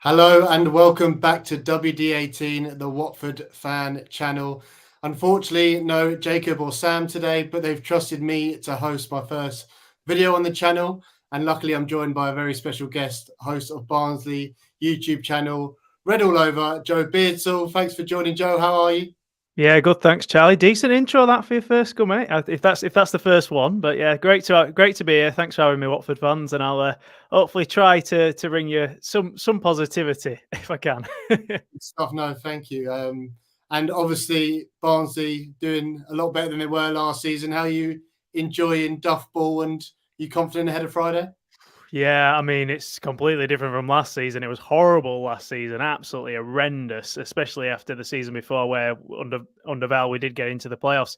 Hello and welcome back to WD18, the Watford fan channel. Unfortunately, no Jacob or Sam today, but they've trusted me to host my first video on the channel. And luckily, I'm joined by a very special guest, host of Barnsley YouTube channel, Red All Over, Joe Beardsall. Thanks for joining, Joe. How are you? Yeah, good. Thanks, Charlie. Decent intro that for your first go, mate. If that's the first one, but yeah, great to be here. Thanks for having me, Watford fans, and I'll hopefully try to bring you some positivity if I can. Good stuff. No, thank you. And obviously, Barnsley doing a lot better than they were last season. How are you enjoying Duff Ball and you confident ahead of Friday? Yeah, I mean, it's completely different from last season. It was horrible last season, absolutely horrendous, especially after the season before where under Val we did get into the playoffs.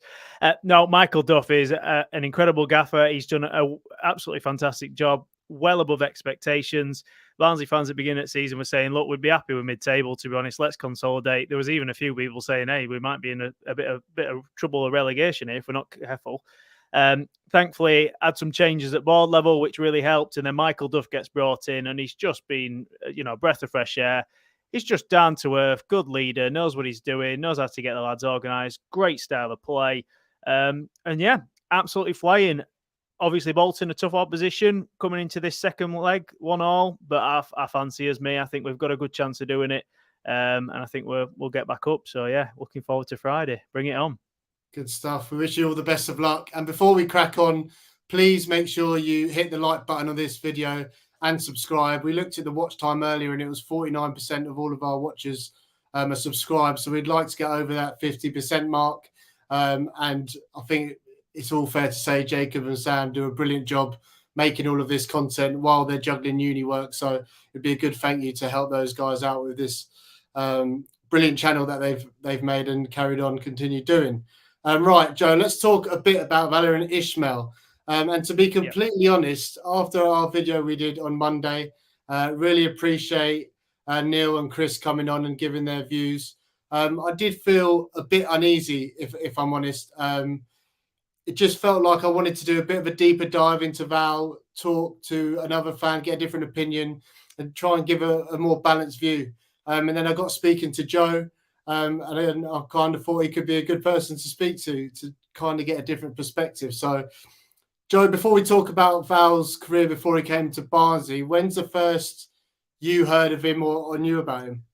No, Michael Duff is an incredible gaffer. He's done an absolutely fantastic job, well above expectations. Barnsley fans at the beginning of the season were saying, look, we'd be happy with mid-table, to be honest. Let's consolidate. There was even a few people saying, hey, we might be in a bit of trouble of relegation here if we're not careful. Thankfully, had some changes at board level, which really helped. And then Michael Duff gets brought in, and he's just been, a breath of fresh air. He's just down to earth, good leader, knows what he's doing, knows how to get the lads organised, great style of play. And yeah, absolutely flying. Obviously, Bolton, a tough opposition coming into this second leg, 1-1. But I fancy us, me. I think we've got a good chance of doing it. And I think we'll get back up. So yeah, looking forward to Friday. Bring it on. Good stuff. We wish you all the best of luck. And before we crack on, please make sure you hit the like button on this video and subscribe. We looked at the watch time earlier and it was 49% of all of our watchers are subscribed. So we'd like to get over that 50% mark. And I think it's all fair to say Jacob and Sam do a brilliant job making all of this content while they're juggling uni work. So it'd be a good thank you to help those guys out with this brilliant channel that they've made and carried on, continue doing. Right, Joe, let's talk a bit about Valérien Ismaël. And to be completely honest, after our video we did on Monday, really appreciate Neil and Chris coming on and giving their views. I did feel a bit uneasy, if I'm honest. It just felt like I wanted to do a bit of a deeper dive into Val, talk to another fan, get a different opinion, and try and give a more balanced view. And then I got speaking to Joe. And then I kind of thought he could be a good person to speak to kind of get a different perspective. So, Joe, before we talk about Val's career before he came to Barnsley, when's the first you heard of him or knew about him?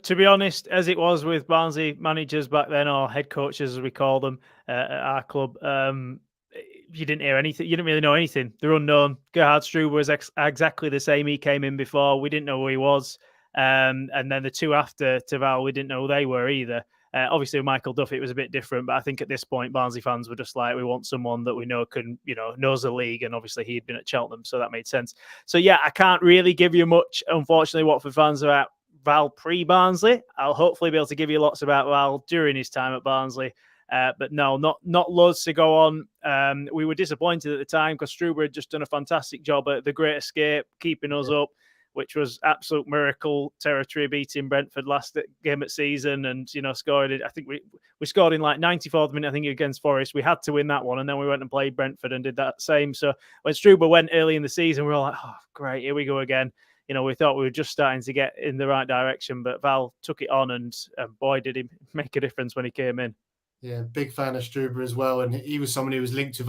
To be honest, as it was with Barnsley managers back then, or head coaches as we call them at our club, you didn't hear anything. You didn't really know anything. They're unknown. Gerhard Struber was exactly the same. He came in before. We didn't know who he was. And then the two after to Val, we didn't know who they were either. Obviously, with Michael Duff, it was a bit different. But I think at this point, Barnsley fans were just like, we want someone that we know can, knows the league. And obviously, he'd been at Cheltenham, so that made sense. So yeah, I can't really give you much, unfortunately, Watford fans about Val pre-Barnsley. I'll hopefully be able to give you lots about Val during his time at Barnsley. But no, not loads to go on. We were disappointed at the time because Struber had just done a fantastic job at the Great Escape, keeping us up, which was absolute miracle territory, beating Brentford last game at season and, scored it. I think we scored in like 94th minute, I think, against Forest. We had to win that one, and then we went and played Brentford and did that same. So when Struber went early in the season, we were like, oh, great, here we go again. We thought we were just starting to get in the right direction, but Val took it on, and boy, did he make a difference when he came in. Yeah, big fan of Struber as well. And he was someone who was linked with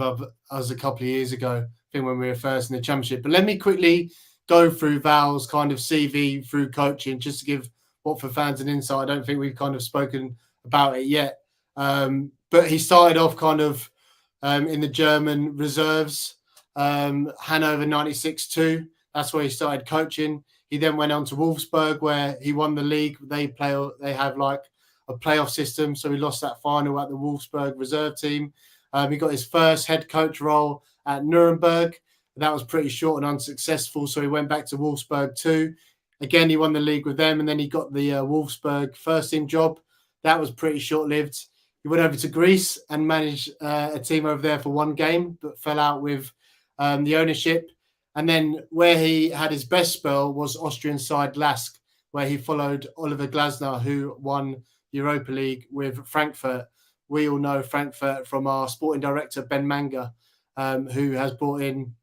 us a couple of years ago, I think when we were first in the Championship. But let me quickly go through Val's kind of CV through coaching, just to give Watford fans an insight. I don't think we've kind of spoken about it yet. But he started off kind of in the German reserves, Hanover 96-2. That's where he started coaching. He then went on to Wolfsburg, where he won the league. They have like a playoff system, so he lost that final at the Wolfsburg reserve team. He got his first head coach role at Nuremberg. That was pretty short and unsuccessful, so he went back to Wolfsburg too. Again, he won the league with them, and then he got the Wolfsburg first team job. That was pretty short-lived. He went over to Greece and managed a team over there for one game, but fell out with the ownership. And then where he had his best spell was Austrian side Lask, where he followed Oliver Glasner, who won Europa League with Frankfurt. We all know Frankfurt from our sporting director, Ben Manga, who has brought in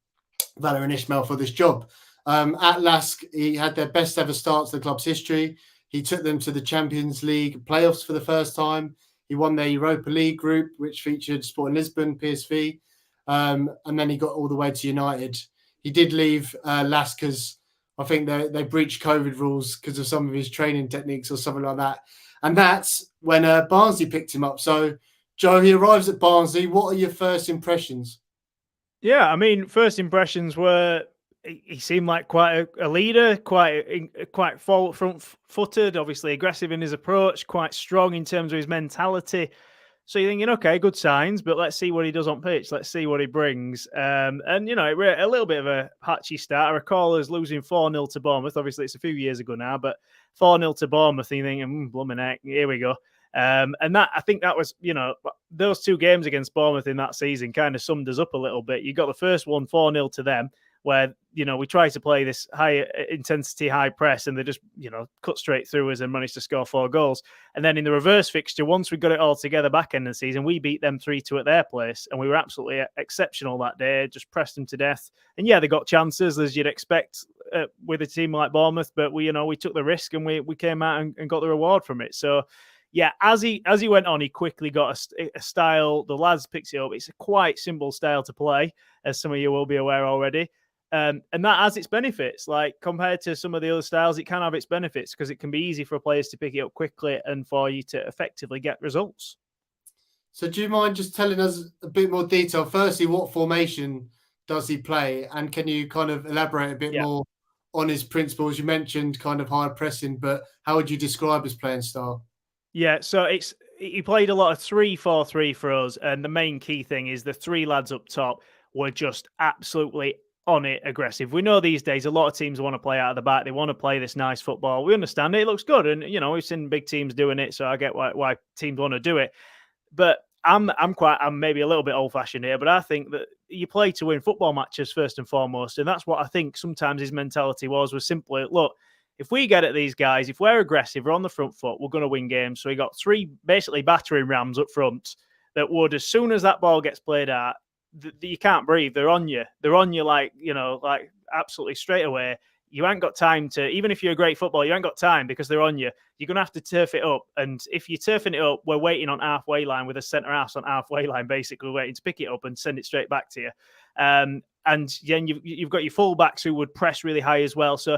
Valérien Ismaël for this job. At Lask, he had their best ever start to the club's history. He took them to the Champions League playoffs for the first time. He won their Europa League group, which featured Sporting Lisbon, PSV, and then he got all the way to United. He did leave Lask because I think they breached COVID rules because of some of his training techniques or something like that. And that's when Barnsley picked him up. So, Joe, he arrives at Barnsley. What are your first impressions? Yeah, I mean, first impressions were he seemed like quite a leader, quite front-footed, obviously aggressive in his approach, quite strong in terms of his mentality. So you're thinking, okay, good signs, but let's see what he does on pitch. Let's see what he brings. And, you know, a little bit of a patchy start. I recall us losing 4-0 to Bournemouth. Obviously, it's a few years ago now, but 4-0 to Bournemouth, and you're thinking, blooming heck, here we go. And that, I think that was, you know, those two games against Bournemouth in that season kind of summed us up a little bit. You got the first one 4-0 to them, where, you know, we tried to play this high intensity, high press, and they just, you know, cut straight through us and managed to score 4 goals. And then in the reverse fixture, once we got it all together back end of the season, we beat them 3-2 at their place. And we were absolutely exceptional that day, just pressed them to death. And yeah, they got chances as you'd expect with a team like Bournemouth, but we, you know, we took the risk and we came out and got the reward from it. So yeah, as he went on, he quickly got a style. The lads picked it up. It's a quite simple style to play, as some of you will be aware already. And that has its benefits. Like compared to some of the other styles, it can have its benefits because it can be easy for players to pick it up quickly and for you to effectively get results. So do you mind just telling us a bit more detail? Firstly, what formation does he play? And can you kind of elaborate a bit more on his principles? You mentioned kind of high pressing, but how would you describe his playing style? Yeah, so he played a lot of 3-4-3 for us, and the main key thing is the 3 lads up top were just absolutely on it aggressive. We know these days a lot of teams want to play out of the back. They want to play this nice football. We understand it. It looks good, and you know we've seen big teams doing it, so I get why teams want to do it. But I'm maybe a little bit old fashioned here, but I think that you play to win football matches first and foremost, and that's what I think sometimes his mentality was simply look. If we get at these guys, if we're aggressive, we're on the front foot, we're going to win games. So he got 3 basically battering rams up front that would, as soon as that ball gets played out, you can't breathe. They're on you. They're on you like, you know, like absolutely straight away. You ain't got time to, even if you're a great footballer, you ain't got time because they're on you. You're going to have to turf it up. And if you're turfing it up, we're waiting on halfway line with a centre half on halfway line, basically waiting to pick it up and send it straight back to you. And then you've got your fullbacks who would press really high as well. So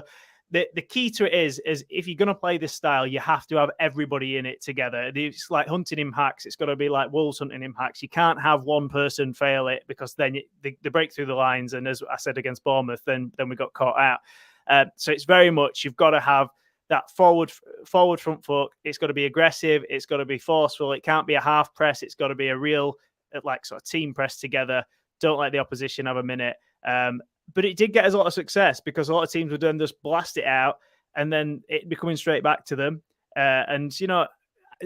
the key to it is if you're going to play this style, you have to have everybody in it together. It's like hunting in packs. It's got to be like wolves hunting in packs. You can't have one person fail it because then they break through the lines. And as I said against Bournemouth, then we got caught out. So it's very much you've got to have that forward front foot. It's got to be aggressive. It's got to be forceful. It can't be a half press. It's got to be a real like sort of team press together. Don't let the opposition have a minute. But it did get us a lot of success because a lot of teams would then just blast it out and then it be coming straight back to them. And, you know,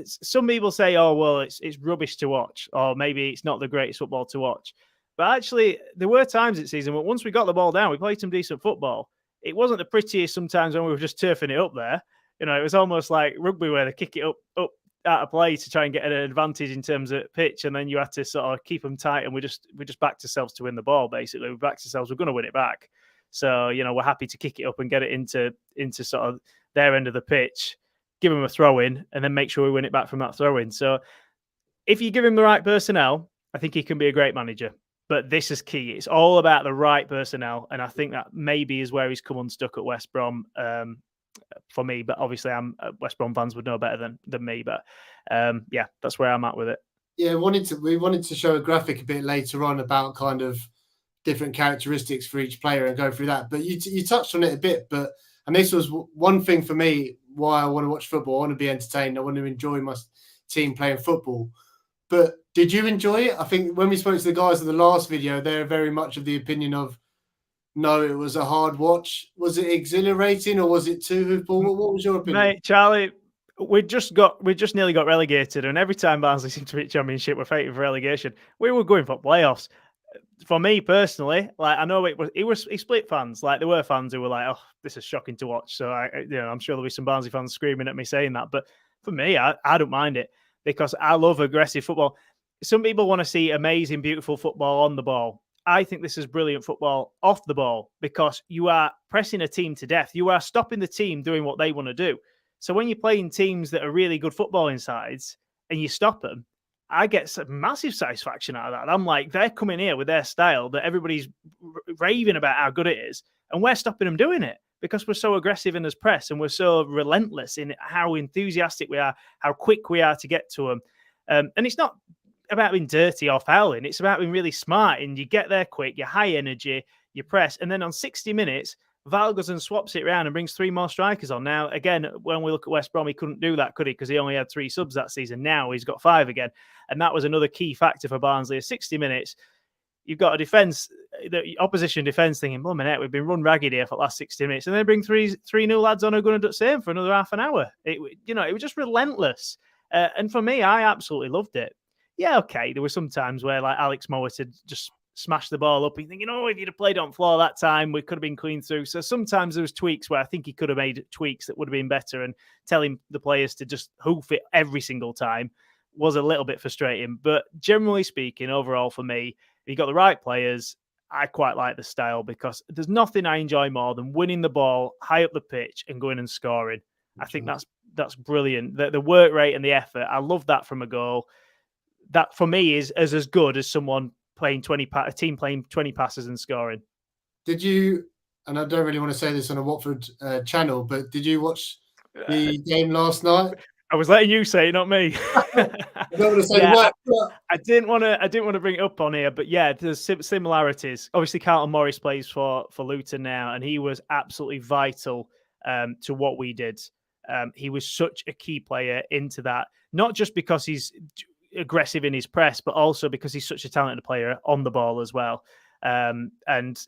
some people say, oh, well, it's rubbish to watch, or maybe it's not the greatest football to watch. But actually, there were times this season when once we got the ball down, we played some decent football. It wasn't the prettiest sometimes when we were just turfing it up there. You know, it was almost like rugby where they kick it up out of play to try and get an advantage in terms of pitch, and then you had to sort of keep them tight, and we just backed ourselves to win the ball. Basically, we backed ourselves. We're going to win it back. So you know, we're happy to kick it up and get it into sort of their end of the pitch, give them a throw in, and then make sure we win it back from that throw in. So if you give him the right personnel, I think he can be a great manager. But this is key. It's all about the right personnel, and I think that maybe is where he's come unstuck at West Brom. For me, but obviously West Brom fans would know better than me, but yeah, that's where I'm at with it. Yeah, we wanted to show a graphic a bit later on about kind of different characteristics for each player and go through that, but you touched on it a bit, and this was one thing for me why I want to watch football. I want to be entertained. I want to enjoy my team playing football. But did you enjoy it? I think when we spoke to the guys in the last video, they're very much of the opinion of no, it was a hard watch. Was it exhilarating or was it too hoopball? What was your opinion? Mate, Charlie, we just nearly got relegated, and every time Barnsley seemed to reach Championship, we're fighting for relegation. We were going for playoffs. For me personally, like I know it was split fans. Like there were fans who were like, "Oh, this is shocking to watch." So I'm sure there'll be some Barnsley fans screaming at me saying that. But for me, I don't mind it because I love aggressive football. Some people want to see amazing, beautiful football on the ball. I think this is brilliant football off the ball because you are pressing a team to death. You are stopping the team doing what they want to do. So when you're playing teams that are really good footballing sides and you stop them, I get some massive satisfaction out of that. I'm like, they're coming here with their style that everybody's raving about how good it is, and we're stopping them doing it because we're so aggressive in this press and we're so relentless in how enthusiastic we are, how quick we are to get to them. And it's not about being dirty or fouling. It's about being really smart, and you get there quick, you're high energy, you press, and then on 60 minutes, Val goes and swaps it around and brings 3 more strikers on. Now, again, when we look at West Brom, he couldn't do that, could he? Because he only had 3 subs that season. Now he's got 5 again. And that was another key factor for Barnsley. 60 minutes, you've got a defence, the opposition defence thinking, blimey, we've been run ragged here for the last 60 minutes. And they bring three new lads on who are going to do the same for another half an hour. It was just relentless. And for me, I absolutely loved it. Yeah, okay, there were some times where like Alex Mowat had just smashed the ball up and thinking, if you'd have played on floor that time, we could have been clean through. So sometimes there was tweaks where I think he could have made tweaks that would have been better, and telling the players to just hoof it every single time was a little bit frustrating. But generally speaking, overall for me, if you got the right players, I quite like the style because there's nothing I enjoy more than winning the ball high up the pitch and going and scoring. I think that's brilliant. The work rate and the effort, I love that from a goal. That for me is as good as someone playing a team playing 20 passes and scoring. Did you, and I don't really want to say this on a Watford channel, but did you watch the game last night? I was letting you say it, not me. I don't want to say I didn't want to bring it up on here, but yeah, there's similarities. Obviously, Carlton Morris plays for Luton now, and he was absolutely vital to what we did. He was such a key player into that, not just because he's aggressive in his press, but also because he's such a talented player on the ball as well. And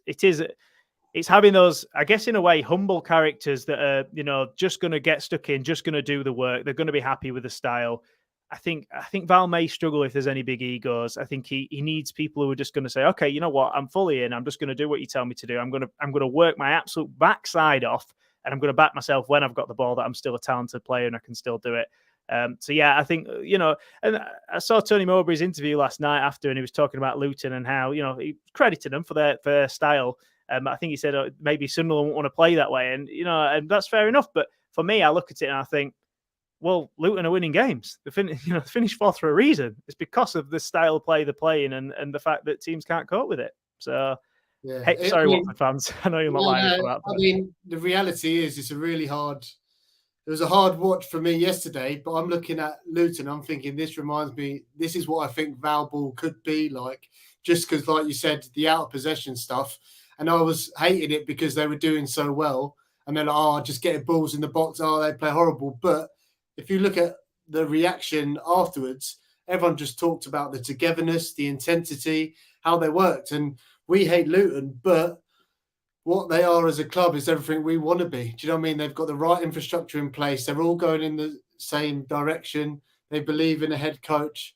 it's having those, I guess, in a way, humble characters that are, just going to get stuck in, just going to do the work. They're going to be happy with the style. I think Val may struggle if there's any big egos. I think he needs people who are just going to say, okay, you know what, I'm fully in. I'm just going to do what you tell me to do. I'm going to work my absolute backside off, and I'm going to back myself when I've got the ball that I'm still a talented player and I can still do it. So yeah, I think, and I saw Tony Mowbray's interview last night after, and he was talking about Luton and how, he credited them for their style. I think he said maybe Sunderland won't want to play that way, and and that's fair enough. But for me, I look at it and I think, well, Luton are winning games. They finished 4th for a reason. It's because of the style of play they're playing and the fact that teams can't cope with it. So, yeah. Hey, sorry, Watford fans. I know you're not lining for that. But... I mean, the reality is it's a really hard. It was a hard watch for me yesterday, but I'm looking at Luton. I'm thinking this reminds me. This is what I think Val ball could be like, just because, like you said, the out of possession stuff. And I was hating it because they were doing so well, and then just getting balls in the box. They play horrible. But if you look at the reaction afterwards, everyone just talked about the togetherness, the intensity, how they worked. And we hate Luton, but what they are as a club is everything we want to be. Do you know what I mean? They've got the right infrastructure in place. They're all going in the same direction. They believe in a head coach.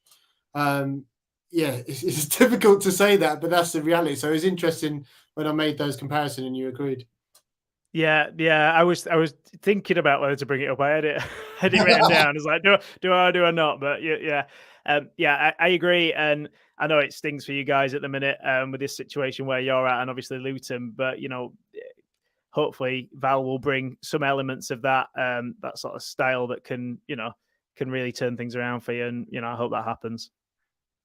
It's difficult to say that, but that's the reality. So it was interesting when I made those comparisons and you agreed. Yeah. I was thinking about whether to bring it up. I had it written down. It's like, do I not? But I agree. And I know it stings for you guys at the minute with this situation where you're at, and obviously Luton. But hopefully Val will bring some elements of that sort of style that can really turn things around for you. And I hope that happens.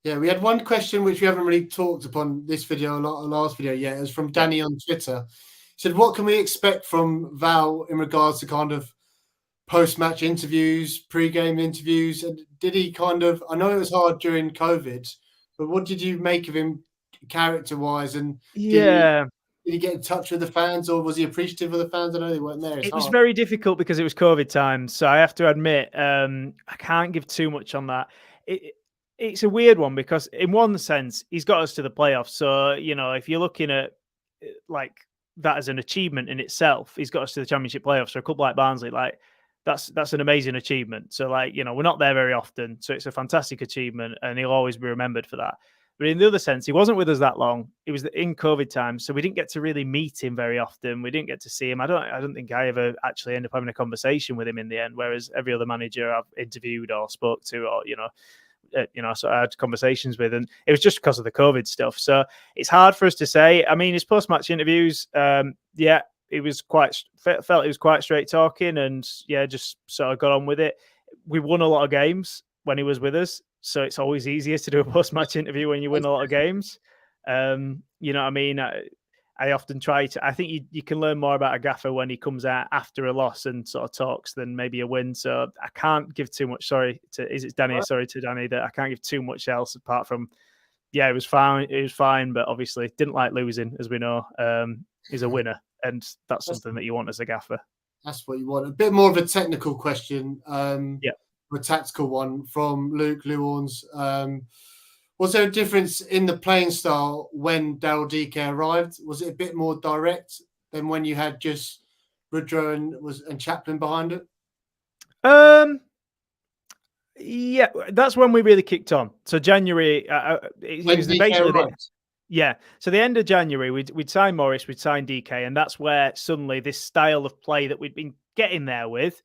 Yeah, we had one question which we haven't really talked upon this video, last video yet. It was from Danny on Twitter. He said, what can we expect from Val in regards to kind of post-match interviews, pre-game interviews? And did he I know it was hard during COVID, but what did you make of him character-wise? And did he get in touch with the fans, or was he appreciative of the fans? I know they weren't there. It was very difficult because it was COVID time. So I have to admit, I can't give too much on that. It's a weird one because in one sense, he's got us to the playoffs. So, if you're looking at like that as an achievement in itself, he's got us to the Championship playoffs. For a club like Barnsley, like that's an amazing achievement. So we're not there very often. So it's a fantastic achievement and he'll always be remembered for that. But in the other sense, he wasn't with us that long. It was in COVID time. So we didn't get to really meet him very often. We didn't get to see him. I don't think I ever actually ended up having a conversation with him in the end, whereas every other manager I've interviewed or spoke to or, So I had conversations with, and it was just because of the COVID stuff. So it's hard for us to say. I mean, his post-match interviews, it was felt it was quite straight talking, and just sort of got on with it. We won a lot of games when he was with us, so it's always easier to do a post-match interview when you win a lot of games. You know what I mean? I often try to. I think you can learn more about a gaffer when he comes out after a loss and sort of talks than maybe a win. So I can't give too much. Sorry to Danny. Sorry to Danny that I can't give too much else apart from. Yeah, it was fine. It was fine, but obviously didn't like losing, as we know. He's a winner, and that's something that you want as a gaffer. That's what you want. A bit more of a technical question. Yeah. A tactical one from Luke Lewans. Was there a difference in the playing style when Daryl DK arrived? Was it a bit more direct than when you had just Woodrow and Chaplin behind it? Yeah, that's when we really kicked on. So January, it was basically so the end of January, we'd signed Morris, we'd signed DK, and that's where suddenly this style of play that we'd been getting there with,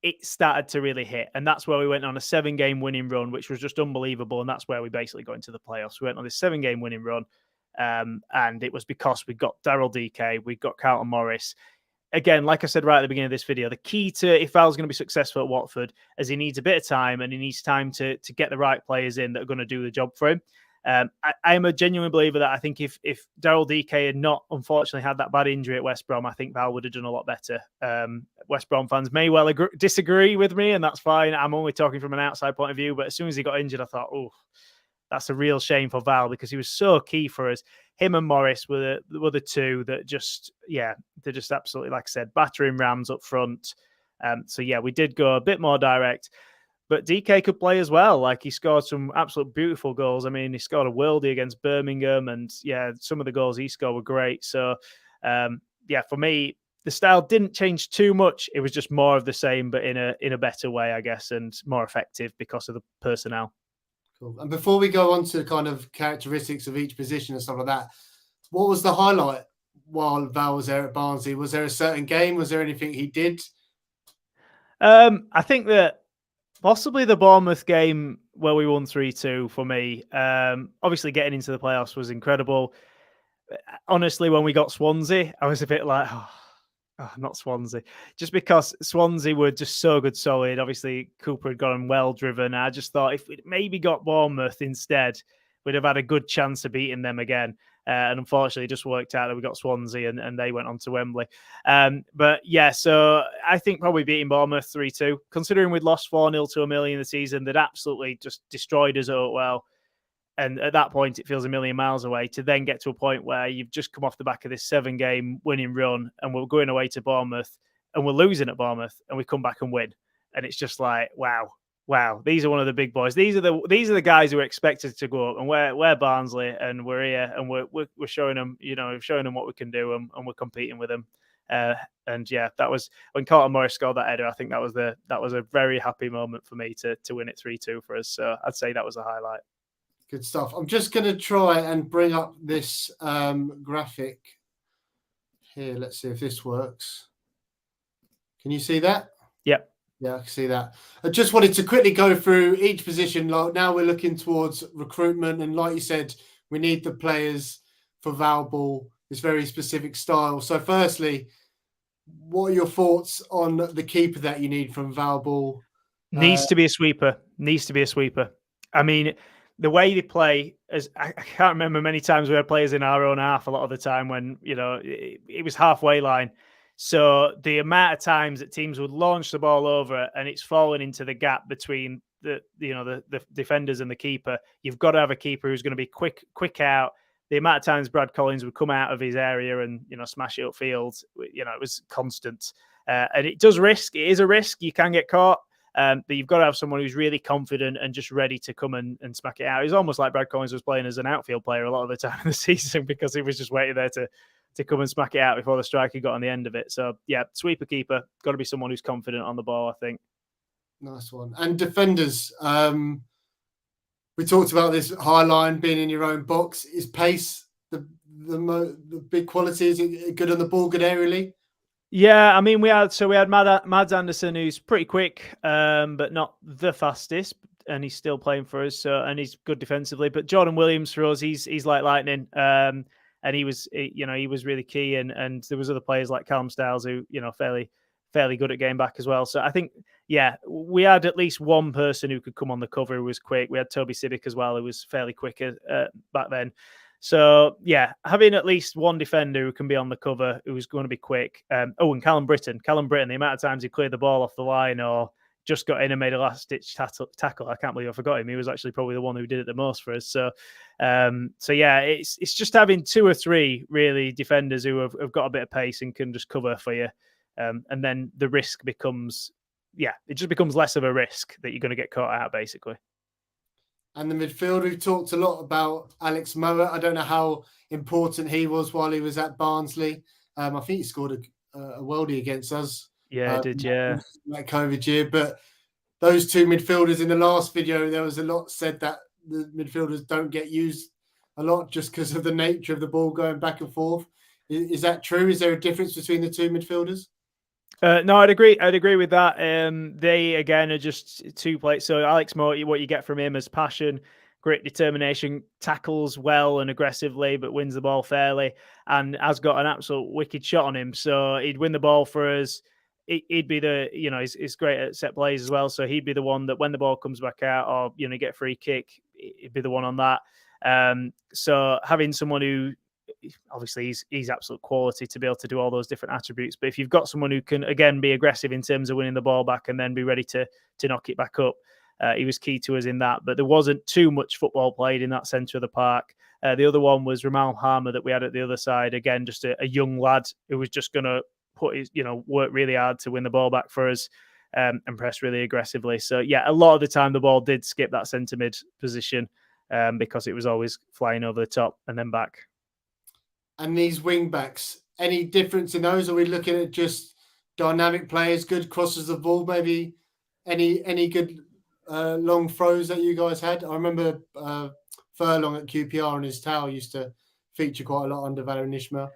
it started to really hit. And that's where we went on a 7-game winning run, which was just unbelievable. And that's where we basically got into the playoffs. We went on this 7-game winning run. And it was because we got Daryl DK, we got Carlton Morris. Again, like I said right at the beginning of this video, the key to if Val's going to be successful at Watford is he needs a bit of time, and he needs time to get the right players in that are going to do the job for him. I am a genuine believer that I think if Daryl DK had not unfortunately had that bad injury at West Brom, I think Val would have done a lot better. West Brom fans may well disagree with me, and that's fine. I'm only talking from an outside point of view, but as soon as he got injured, I thought, oh, that's a real shame for Val because he was so key for us. Him and Morris were the two that they're just absolutely, like I said, battering rams up front. We did go a bit more direct. But DK could play as well. Like, he scored some absolute beautiful goals. I mean, he scored a worldie against Birmingham, and some of the goals he scored were great. So, for me, the style didn't change too much. It was just more of the same, but in a better way, I guess, and more effective because of the personnel. Cool. And before we go on to the kind of characteristics of each position and stuff like that, what was the highlight while Val was there at Barnsley? Was there a certain game? Was there anything he did? I think that possibly the Bournemouth game where we won 3-2 for me. Obviously, getting into the playoffs was incredible. Honestly, when we got Swansea, I was a bit like, not Swansea. Just because Swansea were just so good, solid. Obviously, Cooper had gotten well driven. I just thought if we'd maybe got Bournemouth instead, we'd have had a good chance of beating them again. And unfortunately, it just worked out that we got Swansea and they went on to Wembley. So I think probably beating Bournemouth 3-2, considering we'd lost 4-0 to 1 million in the season, they'd absolutely just destroyed us out well. And at that point, it feels a million miles away to then get to a point where you've just come off the back of this 7-game winning run and we're going away to Bournemouth and we're losing at Bournemouth and we come back and win. And it's just like, wow, these are one of the big boys. These are the guys who are expected to go up, and we're Barnsley and we're here and we're showing them, we're showing them what we can do and we're competing with them. That was when Carlton Morris scored that header. I think that was a very happy moment for me to win it 3-2 for us. So I'd say that was a highlight. Good stuff. I'm just going to try and bring up this graphic here. Let's see if this works. Can you see that? Yep. Yeah, I can see that. I just wanted to quickly go through each position. Like, now we're looking towards recruitment, and like you said, we need the players for Val Ball, this very specific style. So firstly, what are your thoughts on the keeper that you need from Val Ball? Needs to be a sweeper. I mean, the way they play, I can't remember many times we had players in our own half a lot of the time when, it was halfway line. So the amount of times that teams would launch the ball over and it's falling into the gap between the defenders and the keeper, you've got to have a keeper who's going to be quick out. The amount of times Brad Collins would come out of his area and, smash it upfield, it was constant. And it is a risk. You can get caught. But you've got to have someone who's really confident and just ready to come and smack it out. It's almost like Brad Collins was playing as an outfield player a lot of the time in the season because he was just waiting there to come and smack it out before the striker got on the end of it. So, sweeper keeper, got to be someone who's confident on the ball, I think. Nice one. And defenders, we talked about this high line being in your own box. Is pace the big quality? Is it good on the ball, good aerially? Yeah, I mean, we had Mads Anderson, who's pretty quick, but not the fastest. and he's still playing for us. So, and he's good defensively. But Jordan Williams for us, he's like lightning. And he was really key. And there was other players like Callum Styles who, fairly good at getting back as well. So I think, yeah, we had at least one person who could come on the cover who was quick. We had Toby Sibic as well, who was fairly quick back then. So, yeah, having at least one defender who can be on the cover, who was going to be quick. And Callum Britton, the amount of times he cleared the ball off the line or just got in and made a last-ditch tackle. I can't believe I forgot him. He was actually probably the one who did it the most for us. So yeah, it's just having two or three really defenders who have got a bit of pace and can just cover for you. And then the risk becomes, it just becomes less of a risk that you're going to get caught out, basically. And the midfield, we've talked a lot about Alex Mowat. I don't know how important he was while he was at Barnsley. I think he scored a worldie against us. Yeah, he did, yeah. That COVID year. But those two midfielders in the last video, there was a lot said that the midfielders don't get used a lot just because of the nature of the ball going back and forth. Is that true? Is there a difference between the two midfielders? No, I'd agree with that. They again are just two players. So Alex Mowat, what you get from him is passion, great determination, tackles well and aggressively, but wins the ball fairly, and has got an absolute wicked shot on him. So he'd win the ball for us. He'd be he's great at set plays as well. So he'd be the one that when the ball comes back out or get a free kick, he'd be the one on that. So having someone who, obviously he's absolute quality to be able to do all those different attributes. But if you've got someone who can, again, be aggressive in terms of winning the ball back and then be ready to knock it back up, he was key to us in that. But there wasn't too much football played in that centre of the park. The other one was Ramal Harmer that we had at the other side. Again, just a young lad who was just going to put his, work really hard to win the ball back for us and press really aggressively. So, yeah, a lot of the time the ball did skip that centre mid position because it was always flying over the top and then back. And these wing backs, any difference in those? Are we looking at just dynamic players, good crosses of ball, maybe any good long throws that you guys had? I remember Furlong at QPR and his towel used to feature quite a lot under Valérien Ismaël.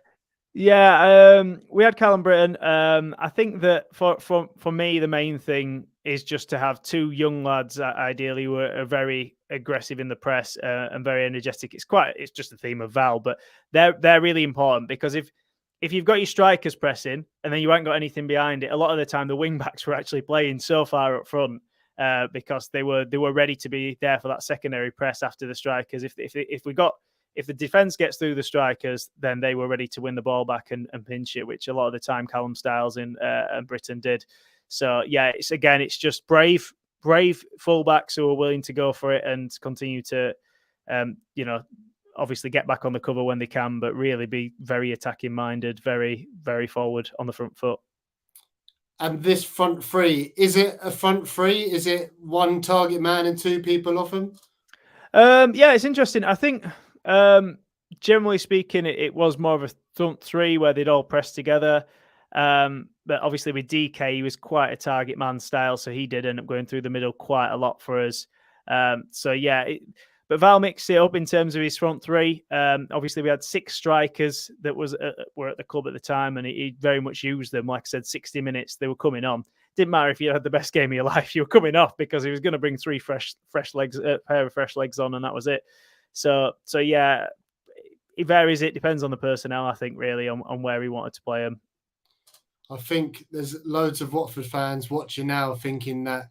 Yeah, we had Callum Britton. I think that for me, the main thing is just to have two young lads, ideally, who are very aggressive in the press and very energetic. It's just the theme of Val, but they're really important because if you've got your strikers pressing and then you ain't got anything behind it, a lot of the time the wing backs were actually playing so far up front because they were ready to be there for that secondary press after the strikers. If the defence gets through the strikers, then they were ready to win the ball back and pinch it, which a lot of the time Callum Styles and Britton did. So, yeah, it's just brave fullbacks who are willing to go for it and continue to, obviously get back on the cover when they can, but really be very attacking minded, very, very forward on the front foot. And this front three, is it a front three? Is it one target man and two people off him? Yeah, it's interesting. I think... generally speaking, it was more of a front three where they'd all press together. But obviously with DK, he was quite a target man style, so he did end up going through the middle quite a lot for us. But Val mixed it up in terms of his front three. Obviously, we had 6 strikers that were at the club at the time, and he very much used them. Like I said, 60 minutes, they were coming on. Didn't matter if you had the best game of your life, you were coming off because he was going to bring 3 fresh legs, a pair of fresh legs on, and that was it. So yeah, it varies. It depends on the personnel, I think, really, on where he wanted to play them. I think there's loads of Watford fans watching now thinking that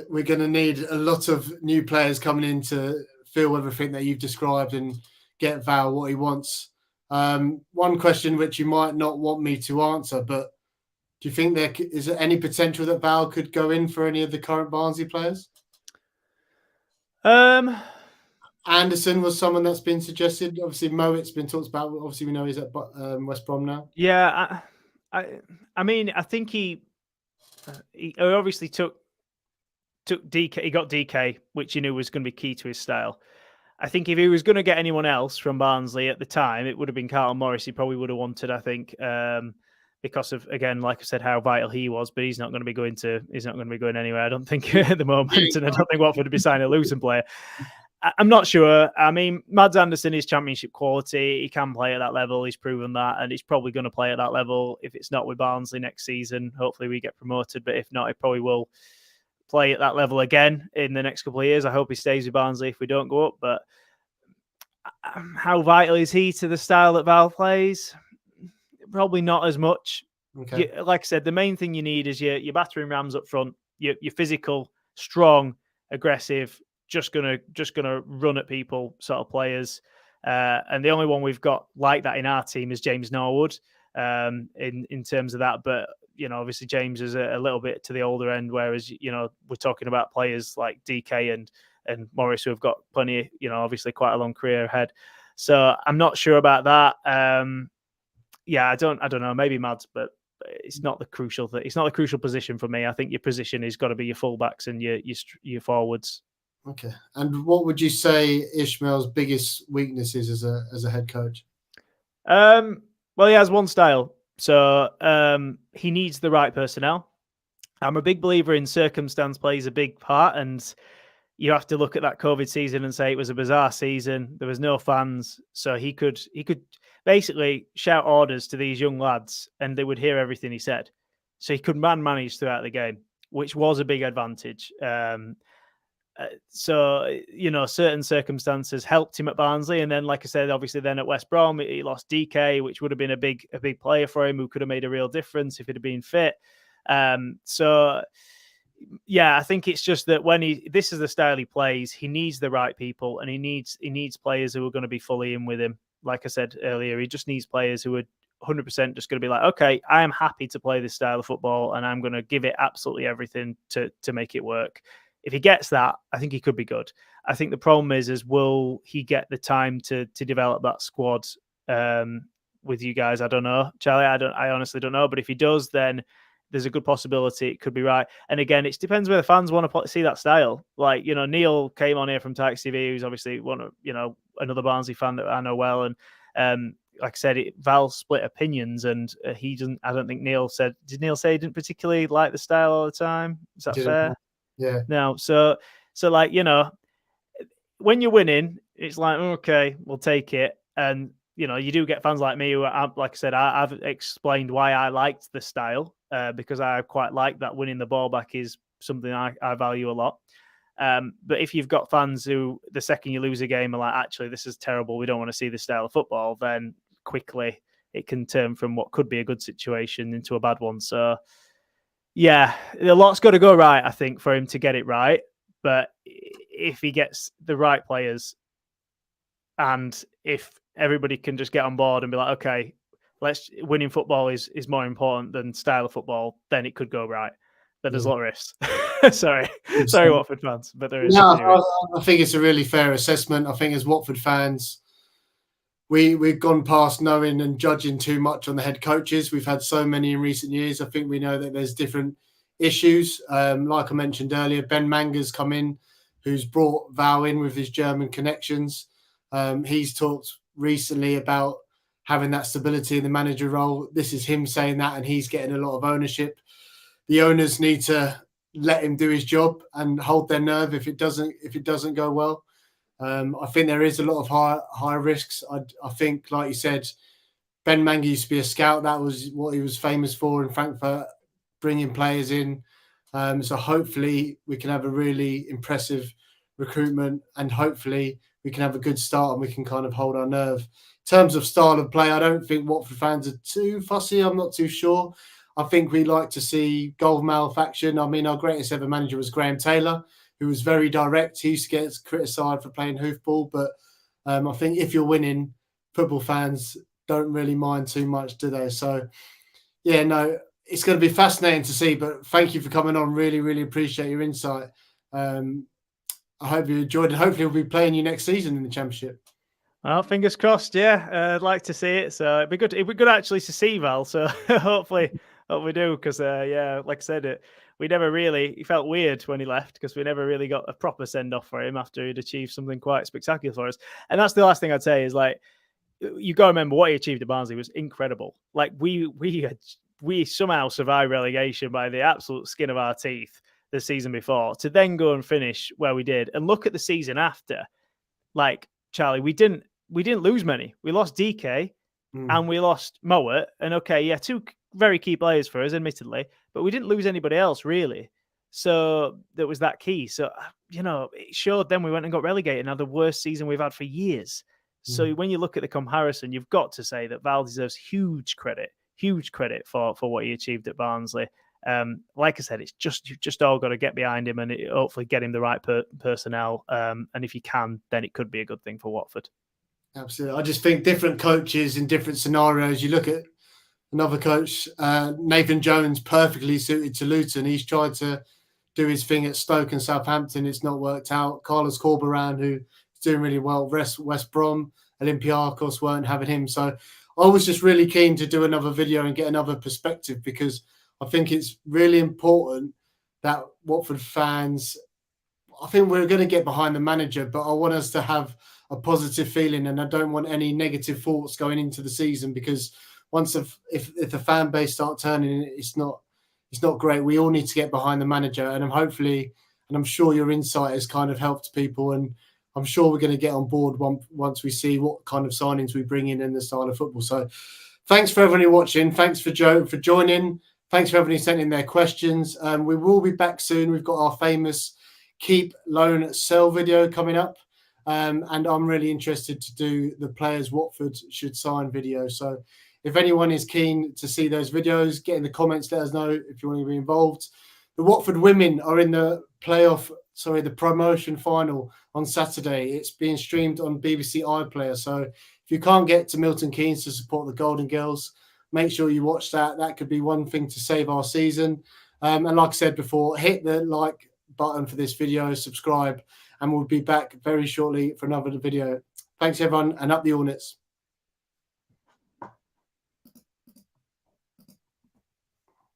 we're going to need a lot of new players coming in to fill everything that you've described and get Val what he wants. One question which you might not want me to answer, but do you think is there any potential that Val could go in for any of the current Barnsley players? Anderson was someone that's been suggested. Obviously, Mowat's been talked about. Obviously, we know he's at West Brom now. Yeah, I mean, I think he obviously took DK. He got DK, which he knew was going to be key to his style. I think if he was going to get anyone else from Barnsley at the time, it would have been Carlton Morris. He probably would have wanted, I think, because of, again, like I said, how vital he was. But he's not going to be going anywhere, I don't think, at the moment. And I don't think Watford would be signing a Luton player. I'm not sure. I mean, Mads Anderson is championship quality. He can play at that level. He's proven that. And he's probably going to play at that level. If it's not with Barnsley next season, hopefully we get promoted. But if not, he probably will play at that level again in the next couple of years. I hope he stays with Barnsley if we don't go up. But how vital is he to the style that Val plays? Probably not as much. Okay. Like I said, the main thing you need is your battering rams up front. You're physical, strong, aggressive, just gonna run at people sort of players. And the only one we've got like that in our team is James Norwood. In terms of that, but obviously James is a little bit to the older end, whereas we're talking about players like DK and Morris who have got plenty, obviously quite a long career ahead. So I'm not sure about that. I don't know, maybe Mads, but it's not the crucial thing. It's not the crucial position for me. I think your position has got to be your fullbacks and your forwards. Okay. And what would you say Ishmael's biggest weakness is as a head coach? Well, he has one style. So he needs the right personnel. I'm a big believer in circumstance plays a big part, and you have to look at that COVID season and say it was a bizarre season. There was no fans, so he could basically shout orders to these young lads, and they would hear everything he said. So he could manage throughout the game, which was a big advantage. So certain circumstances helped him at Barnsley, and then, like I said, obviously then at West Brom he lost DK, which would have been a big player for him, who could have made a real difference if he'd have been fit. So yeah, I think it's just that this is the style he plays, he needs the right people, and he needs players who are going to be fully in with him. Like I said earlier, he just needs players who are 100% just going to be like, okay, I am happy to play this style of football, and I'm going to give it absolutely everything to make it work. If he gets that, I think he could be good. I think the problem is will he get the time to develop that squad with you guys? I don't know, Charlie. I honestly don't know. But if he does, then there's a good possibility it could be right. And again, it depends where the fans want to see that style. Like, Neil came on here from Tykes TV, who's obviously one of, another Barnsley fan that I know well. And like I said, Val split opinions, and he doesn't. I don't think Neil said. Did Neil say he didn't particularly like the style all the time? Is that fair? Yeah. No. So like, when you're winning, it's like, okay, we'll take it. And you do get fans like me who, like I said, I've explained why I liked the style, because I quite like that winning the ball back is something I value a lot. But if you've got fans who, the second you lose a game, are like, actually, this is terrible, we don't want to see this style of football, then quickly it can turn from what could be a good situation into a bad one. So yeah, a lot's got to go right, I think, for him to get it right. But if he gets the right players, and if everybody can just get on board and be like, okay, winning football is more important than style of football, then it could go right. But there's a lot of risks. Sorry, Watford fans, but there is. No, I think it's a really fair assessment. I think as Watford fans, we've gone past knowing and judging too much on the head coaches. We've had so many in recent years. I think we know that there's different issues. Like I mentioned earlier, Ben Manga's come in, who's brought Val in with his German connections. He's talked recently about having that stability in the manager role. This is him saying that, and he's getting a lot of ownership. The owners need to let him do his job and hold their nerve if it doesn't go well. I think there is a lot of high risks. I think, like you said, Ben Manga used to be a scout. That was what he was famous for in Frankfurt, bringing players in. So hopefully we can have a really impressive recruitment, and hopefully we can have a good start and we can kind of hold our nerve. In terms of style of play, I don't think Watford fans are too fussy. I'm not too sure. I think we like to see goal mouth action. I mean, our greatest ever manager was Graham Taylor, who was very direct. He used to get criticised for playing hoofball, but I think if you're winning, football fans don't really mind too much, do they? So, yeah, no, it's going to be fascinating to see, but thank you for coming on. Really, really appreciate your insight. I hope you enjoyed it. Hopefully we'll be playing you next season in the Championship. Well, fingers crossed, yeah. I'd like to see it. So it'd be good actually to see Val. So hopefully we do, because, yeah, like I said, it felt weird when he left, because we never really got a proper send-off for him after he'd achieved something quite spectacular for us. And that's the last thing I'd say is, like, you got to remember what he achieved at Barnsley was incredible. Like, we somehow survived relegation by the absolute skin of our teeth the season before, to then go and finish where we did. And look at the season after. Like, Charlie, we didn't lose many. We lost DK and we lost Mowat. And okay, yeah, two very key players for us, admittedly, but we didn't lose anybody else, really. So that was that key. So, you know, it showed then we went and got relegated. Now the worst season we've had for years. So when you look at the comparison, you've got to say that Val deserves huge credit for what he achieved at Barnsley. Like I said, it's you've just all got to get behind him and hopefully get him the right personnel. And if you can, then it could be a good thing for Watford. Absolutely. I just think different coaches in different scenarios. You look at another coach, Nathan Jones, perfectly suited to Luton. He's tried to do his thing at Stoke and Southampton. It's not worked out. Carlos Corberán, who's doing really well, West Brom, Olympiacos weren't having him. So I was just really keen to do another video and get another perspective, because I think it's really important that Watford fans, I think we're going to get behind the manager, but I want us to have a positive feeling, and I don't want any negative thoughts going into the season, because if the fan base start turning, it's not great. We all need to get behind the manager, and I'm sure your insight has kind of helped people, and I'm sure we're going to get on board once we see what kind of signings we bring in the style of football. So thanks for everybody watching. Thanks for Joe for joining. Thanks for everybody sending their questions. We will be back soon. We've got our famous keep, loan, sell video coming up. And I'm really interested to do the players Watford should sign video. So if anyone is keen to see those videos, get in the comments, let us know if you want to be involved. The Watford women are in the the promotion final on Saturday. It's being streamed on BBC iPlayer. So if you can't get to Milton Keynes to support the Golden Girls, make sure you watch that. That could be one thing to save our season. And like I said before, hit the like button for this video, subscribe, and we'll be back very shortly for another video. Thanks, everyone, and up the Hornets.